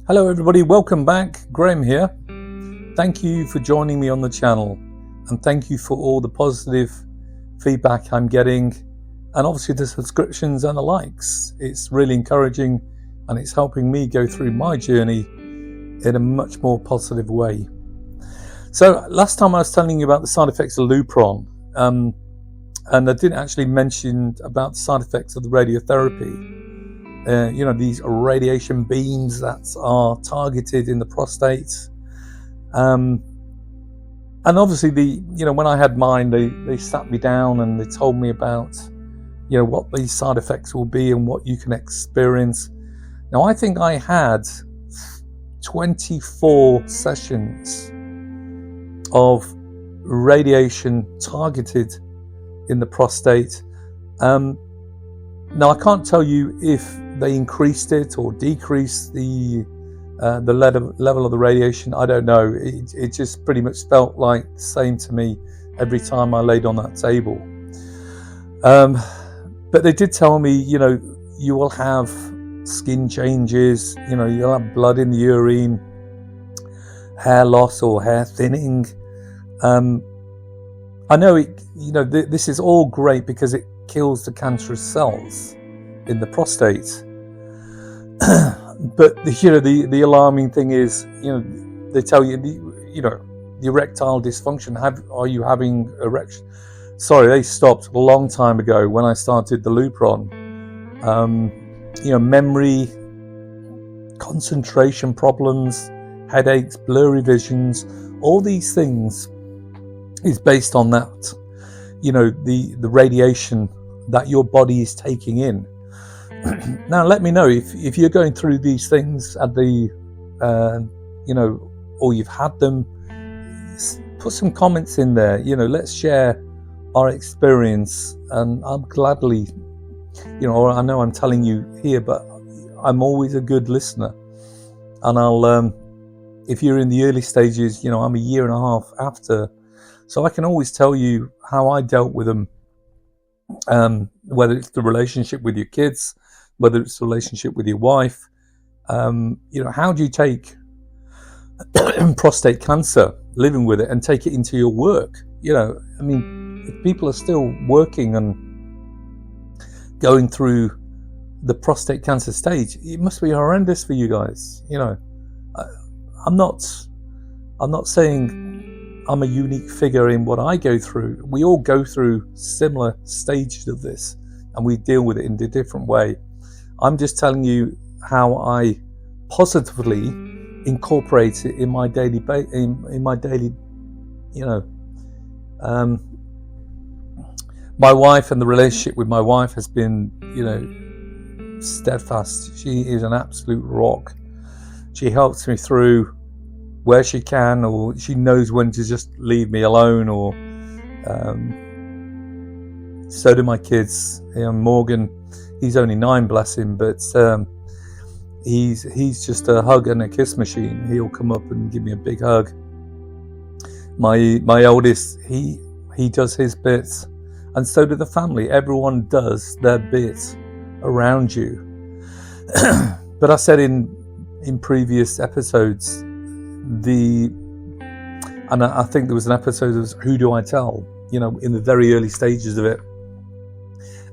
Hello everybody, welcome back. Graham here. Thank you for joining me on the channel, and thank you for all the positive feedback I'm getting, and obviously the subscriptions and the likes. It's really encouraging, and it's helping me go through my journey in a much more positive way. So last time I was telling you about the side effects of Lupron, and I didn't actually mention about the side effects of the radiotherapy. These radiation beams that are targeted in the prostate. And obviously when I had mine, they sat me down and they told me about, what these side effects will be and what you can experience. Now, I think I had 24 sessions of radiation targeted in the prostate. Now, I can't tell you if they increased it or decreased the level of the radiation. I don't know. It just pretty much felt like the same to me every time I laid on that table. But they did tell me, you will have skin changes, you'll have blood in the urine, hair loss or hair thinning. I know this is all great because it kills the cancerous cells in the prostate. But the alarming thing is, they tell you the erectile dysfunction. Are you having erection? Sorry, they stopped a long time ago when I started the Lupron. Memory, concentration problems, headaches, blurry visions, all these things is based on that. The radiation that your body is taking in. Now, let me know if you're going through these things at the, or you've had them. Put some comments in there. Let's share our experience, and I'm gladly, I know I'm telling you here, but I'm always a good listener, and I'll, if you're in the early stages, I'm a year and a half after, so I can always tell you how I dealt with them. Whether it's the relationship with your kids, whether it's the relationship with your wife, how do you take prostate cancer, living with it, and take it into your work? If people are still working and going through the prostate cancer stage, it must be horrendous for you guys. I'm not saying I'm a unique figure in what I go through. We all go through similar stages of this, and we deal with it in a different way. I'm just telling you how I positively incorporate it in my daily, my wife, and the relationship with my wife has been, steadfast. She is an absolute rock. She helps me through where she can, or she knows when to just leave me alone, or so do my kids. Morgan, he's only 9, bless him, but he's just a hug and a kiss machine. He'll come up and give me a big hug. My oldest, he does his bits, and so do the family. Everyone does their bit around you. But I said in previous episodes, and I think there was an episode of Who Do I Tell, in the very early stages of it,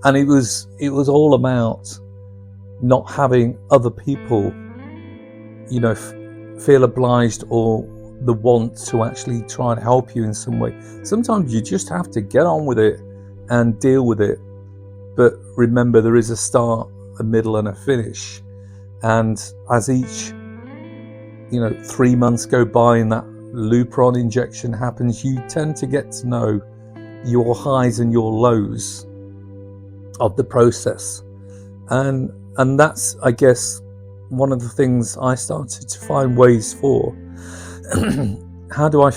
and it was all about not having other people feel obliged or the want to actually try and help you in some way. Sometimes you just have to get on with it and deal with it, but remember, there is a start, a middle, and a finish, and as each 3 months go by and that Lupron injection happens, you tend to get to know your highs and your lows of the process, and that's, I guess, one of the things I started to find ways for. How do I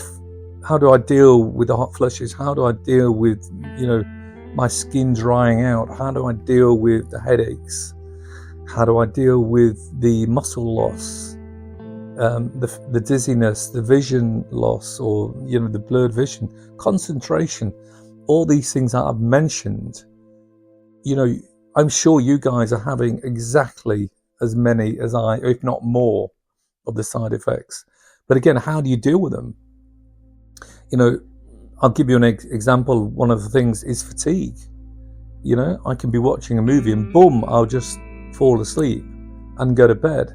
deal with the hot flushes? How do I deal with my skin drying out? How do I deal with the headaches? How do I deal with the muscle loss? The dizziness, the vision loss, or the blurred vision, concentration, all these things that I've mentioned. I'm sure you guys are having exactly as many as I, if not more, of the side effects. But again, how do you deal with them? I'll give you an example. One of the things is fatigue. I can be watching a movie and boom, I'll just fall asleep and go to bed.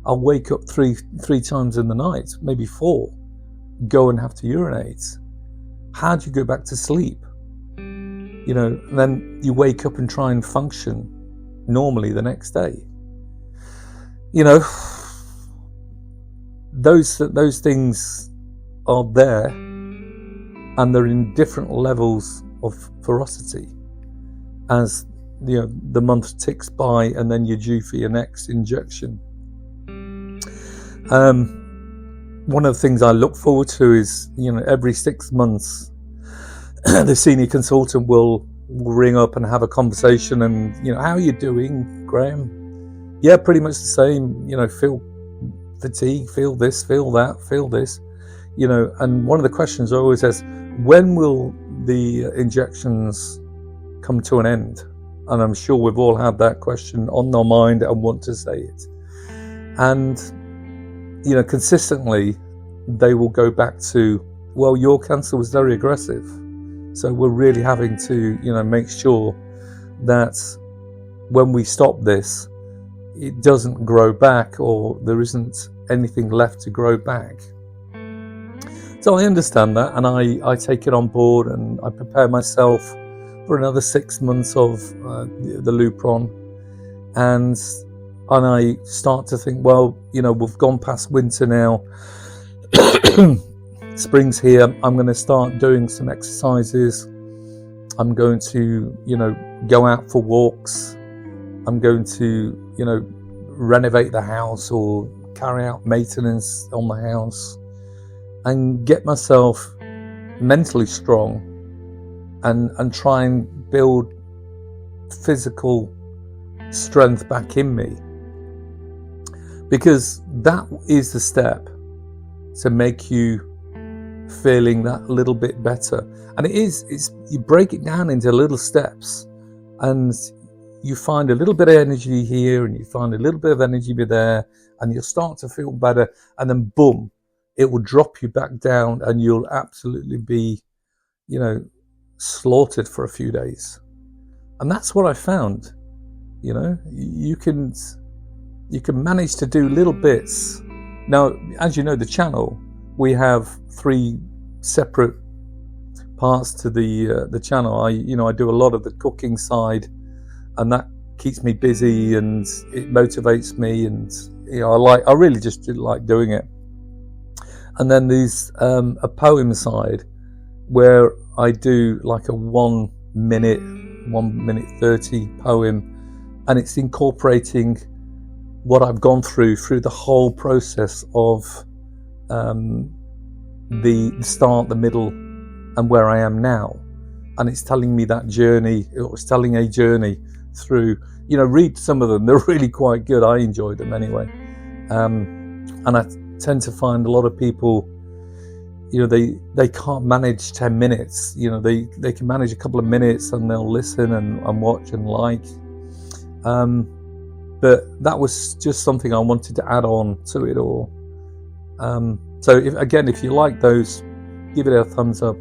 I'll wake up three times in the night, maybe 4, go and have to urinate. How do you go back to sleep? And then you wake up and try and function normally the next day. Those things are there, and they're in different levels of ferocity as the month ticks by, and then you're due for your next injection. One of the things I look forward to is, every 6 months, the senior consultant will ring up and have a conversation and, how are you doing, Graham? Yeah, pretty much the same, feel fatigue, feel this, feel that, feel this, and one of the questions I always ask, when will the injections come to an end? And I'm sure we've all had that question on our mind and want to say it. And, consistently, they will go back to, well, your cancer was very aggressive. So we're really having to, make sure that when we stop this, it doesn't grow back, or there isn't anything left to grow back. So I understand that, and I take it on board, and I prepare myself for another 6 months of the Lupron, and I start to think, well, we've gone past winter now. Spring's here. I'm going to start doing some exercises. I'm going to, go out for walks. I'm going to, renovate the house or carry out maintenance on the house and get myself mentally strong and try and build physical strength back in me. Because that is the step to make you feeling that little bit better. And it's you break it down into little steps, and you find a little bit of energy here and you find a little bit of energy there, and you'll start to feel better, and then boom, it will drop you back down and you'll absolutely be, slaughtered for a few days. And that's what I found. You can manage to do little bits. Now, as you know, the channel, we have 3 separate parts to the channel. I do a lot of the cooking side, and that keeps me busy and it motivates me, and I really just like doing it. And then there's a poem side where I do like a 1 minute 30 poem, and it's incorporating what I've gone through the whole process of the start, the middle, and where I am now. And it's telling me that journey. It was telling a journey through, read some of them. They're really quite good. I enjoy them anyway. And I tend to find a lot of people, they can't manage 10 minutes. They can manage a couple of minutes and they'll listen and watch and like. But that was just something I wanted to add on to it all. So if you like those, give it a thumbs up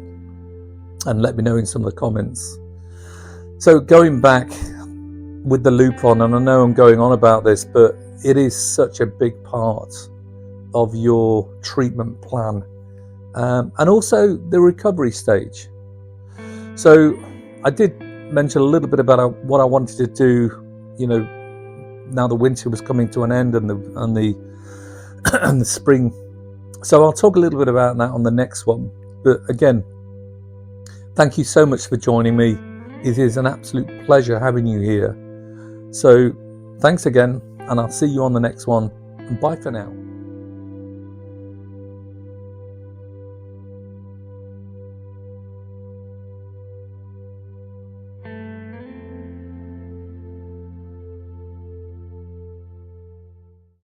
and let me know in some of the comments. So going back with the Lupron, and I know I'm going on about this, but it is such a big part of your treatment plan, and also the recovery stage. So I did mention a little bit about what I wanted to do, now the winter was coming to an end and the and the spring. So I'll talk a little bit about that on the next one. But again, thank you so much for joining me. It is an absolute pleasure having you here. So thanks again, and I'll see you on the next one. And bye for now.